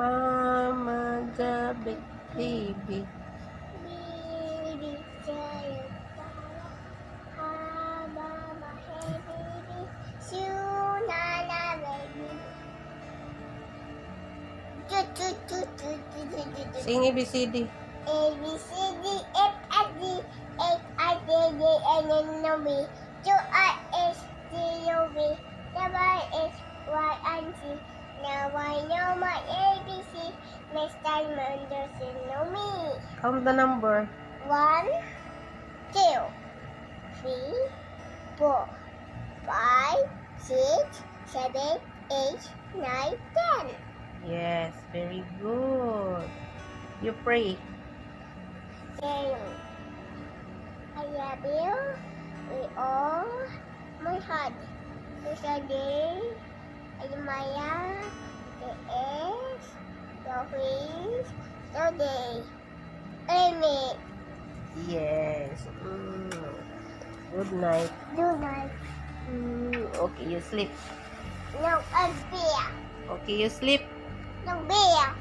Mama gabi, baby. Baby, say mama, hey baby, soon baby. Sing ABCD. A B C D F A G H I J K L M N O P Q R S T U V W X Y and Z. Now I know my ABC. Miss ALYN doesn't know me. Count the number. 1, 2, 3, 4, 5, 6, 7, 8, 9, 10. Yes, very good. You pray. Then I love you with all my heart. Yesterday, I admire the eggs, the wings, today. Amen. Yes. Good night. Good night. Okay, you sleep. No, a bear. Okay, you sleep. No bear.